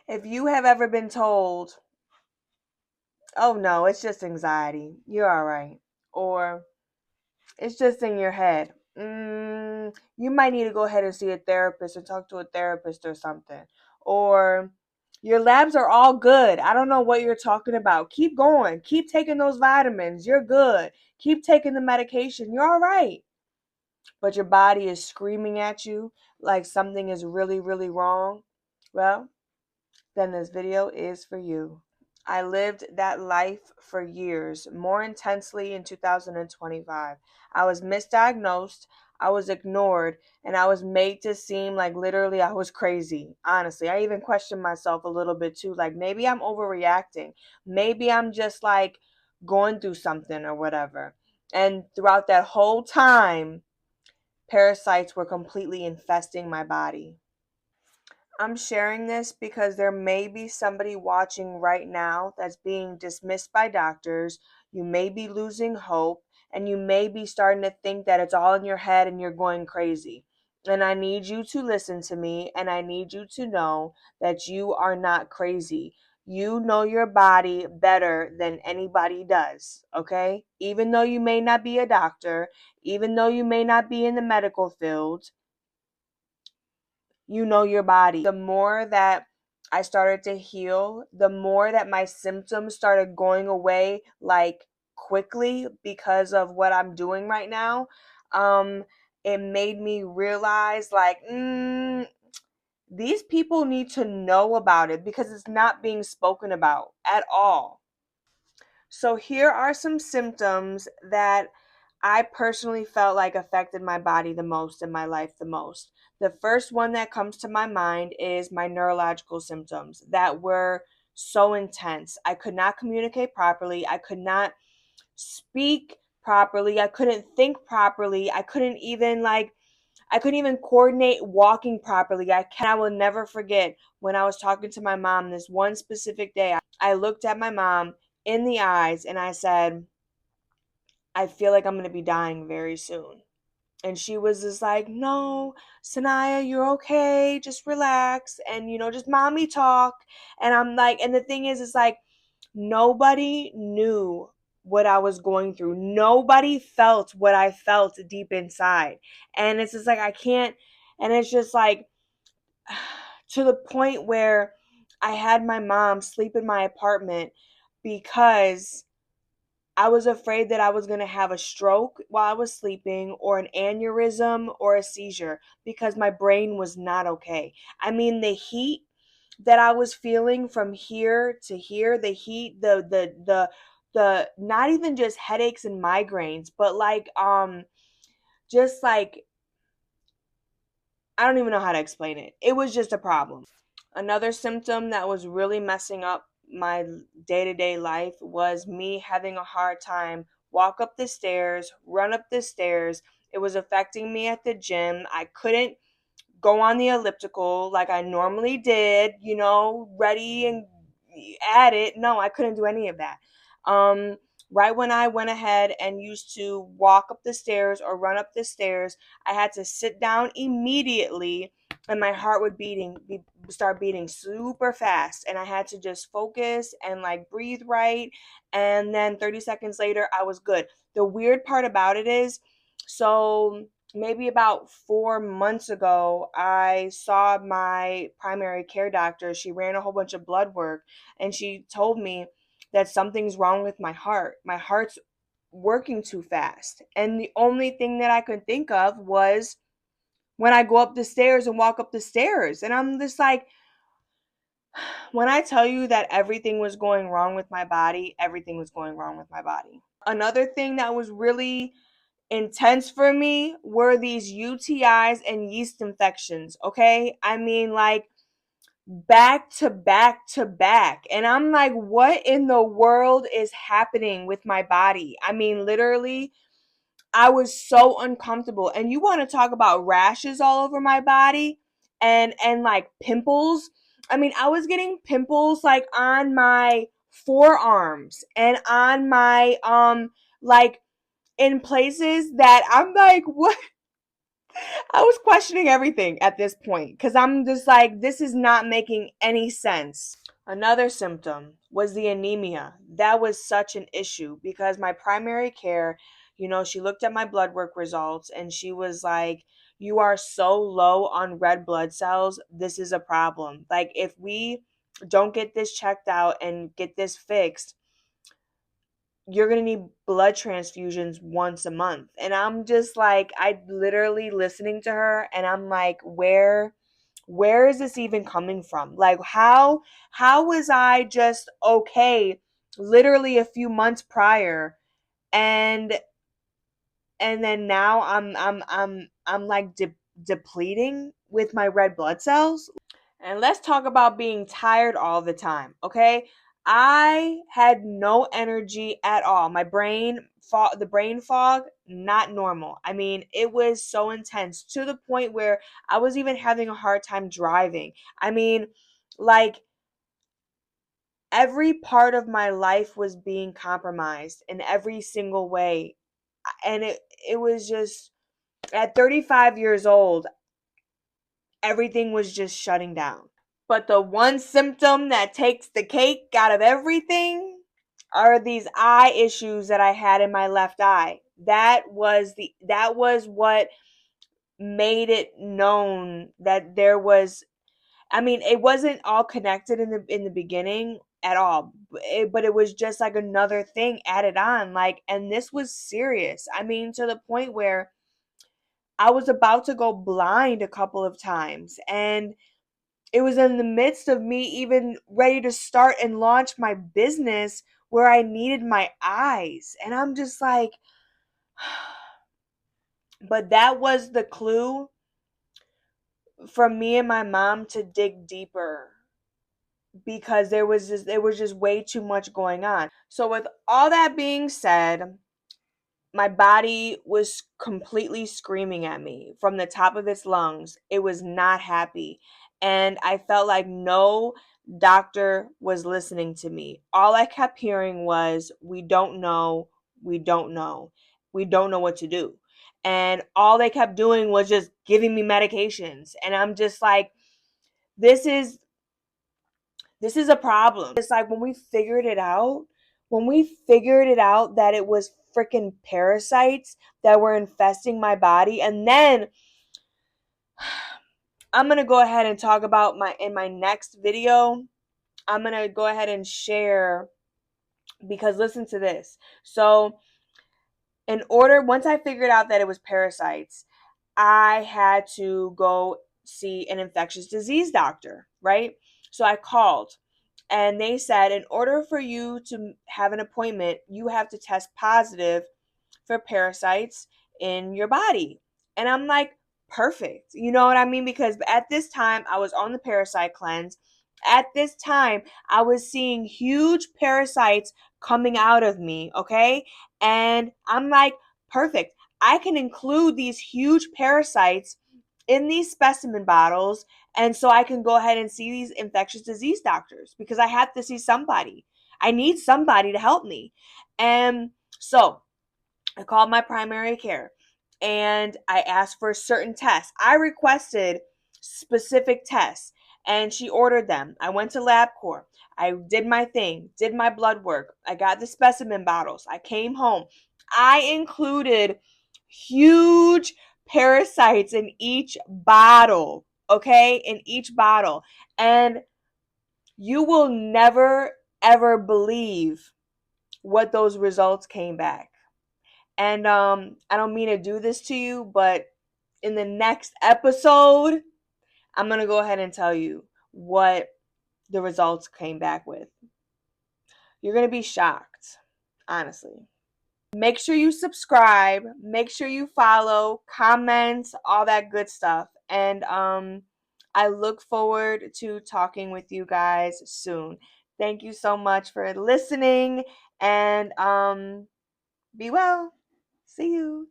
If you have ever been told, oh no, it's just anxiety, you're all right, or it's just in your head, you might need to go ahead and see a therapist or talk to a therapist or something. Or your labs are all good. I don't know what you're talking about. Keep going. Keep taking those vitamins. You're good. Keep taking the medication. You're all right. But your body is screaming at you like something is really, really wrong. Well, then this video is for you. I lived that life for years, more intensely in 2025. I was misdiagnosed, I was ignored, and I was made to seem like literally I was crazy. Honestly, I even questioned myself a little bit too. Like maybe I'm overreacting. Maybe I'm just like going through something or whatever. And throughout that whole time, parasites were completely infesting my body. I'm sharing this because there may be somebody watching right now that's being dismissed by doctors. You may be losing hope, and you may be starting to think that it's all in your head and you're going crazy. And I need you to listen to me, and I need you to know that you are not crazy. You know your body better than anybody does, okay? Even though you may not be a doctor, even though you may not be in the medical field, you know your body. The more that I started to heal, the more that my symptoms started going away like quickly because of what I'm doing right now. It made me realize like, these people need to know about it because it's not being spoken about at all. So here are some symptoms that I personally felt like affected my body the most in my life the most. The first one that comes to my mind is my neurological symptoms that were so intense. I could not communicate properly. I could not speak properly. I couldn't think properly. I couldn't even coordinate walking properly. I will never forget when I was talking to my mom this one specific day. I looked at my mom in the eyes and I said, I feel like I'm going to be dying very soon. And she was just like, no, Sanaya, you're okay. Just relax. And, just mommy talk. And I'm like, and the thing is, it's like, nobody knew what I was going through. Nobody felt what I felt deep inside. And it's just like, I can't, and it's just like, to the point where I had my mom sleep in my apartment because I was afraid that I was going to have a stroke while I was sleeping or an aneurysm or a seizure because my brain was not okay. I mean, the heat that I was feeling from here to here, the heat, the not even just headaches and migraines, but like just like I don't even know how to explain it. It was just a problem. Another symptom that was really messing up my day-to-day life was me having a hard time walk up the stairs, run up the stairs. It was affecting me at the gym. I couldn't go on the elliptical like I normally did, ready and at it. No, I couldn't do any of that. Um, right when I went ahead and used to walk up the stairs or run up the stairs, I had to sit down immediately and my heart would start beating super fast, and I had to just focus and like breathe right, and then 30 seconds later I was good. The weird part about it is, so maybe about 4 months ago, I saw my primary care doctor. She ran a whole bunch of blood work and she told me that something's wrong with my heart. My heart's working too fast. And the only thing that I could think of was when I go up the stairs and walk up the stairs. And I'm just like, when I tell you that everything was going wrong with my body, everything was going wrong with my body. Another thing that was really intense for me were these UTIs and yeast infections, okay? I mean, like back to back to back. And I'm like, what in the world is happening with my body? I mean, literally, I was so uncomfortable. And you want to talk about rashes all over my body and like pimples? I mean, I was getting pimples like on my forearms and on my like in places that I'm like, what? I was questioning everything at this point because I'm just like, this is not making any sense. Another symptom was the anemia. That was such an issue because my primary care, she looked at my blood work results and she was like, you are so low on red blood cells. This is a problem. Like, if we don't get this checked out and get this fixed, you're going to need blood transfusions once a month. And I'm just like, I literally listening to her and I'm like, where is this even coming from? Like, how was I just okay literally a few months prior, and then now I'm like depleting with my red blood cells. And let's talk about being tired all the time, okay? I had no energy at all. My the brain fog, not normal. I mean, it was so intense to the point where I was even having a hard time driving. I mean, like, every part of my life was being compromised in every single way. And it was just, at 35 years old, everything was just shutting down. But the one symptom that takes the cake out of everything are these eye issues that I had in my left eye. That was what made it known that there was, I mean, it wasn't all connected in the beginning at all, but it was just like another thing added on, like, and this was serious. I mean, to the point where I was about to go blind a couple of times, and it was in the midst of me even ready to start and launch my business where I needed my eyes. And I'm just like, but that was the clue for me and my mom to dig deeper, because there was just way too much going on. So with all that being said, my body was completely screaming at me from the top of its lungs. It was not happy. And I felt like no doctor was listening to me. All I kept hearing was, we don't know, we don't know, we don't know what to do. And all they kept doing was just giving me medications. And I'm just like, this is a problem. It's like, when we figured it out that it was freaking parasites that were infesting my body. And then I'm going to go ahead and talk about in my next video, I'm going to go ahead and share, because listen to this. So, once I figured out that it was parasites, I had to go see an infectious disease doctor, right? So I called, and they said, in order for you to have an appointment, you have to test positive for parasites in your body. And I'm like, perfect. You know what I mean? Because at this time, I was on the parasite cleanse. At this time, I was seeing huge parasites coming out of me, okay? And I'm like, perfect. I can include these huge parasites in these specimen bottles, and so I can go ahead and see these infectious disease doctors, because I have to see somebody. I need somebody to help me. And so I called my primary care and I asked for certain tests. I requested specific tests and she ordered them. I went to LabCorp. I did my thing, did my blood work. I got the specimen bottles. I came home. I included huge parasites in each bottle, okay? In each bottle. And you will never, ever believe what those results came back. And I don't mean to do this to you, but in the next episode, I'm going to go ahead and tell you what the results came back with. You're going to be shocked, honestly. Make sure you subscribe, make sure you follow, comment, all that good stuff. And I look forward to talking with you guys soon. Thank you so much for listening, and be well. See you.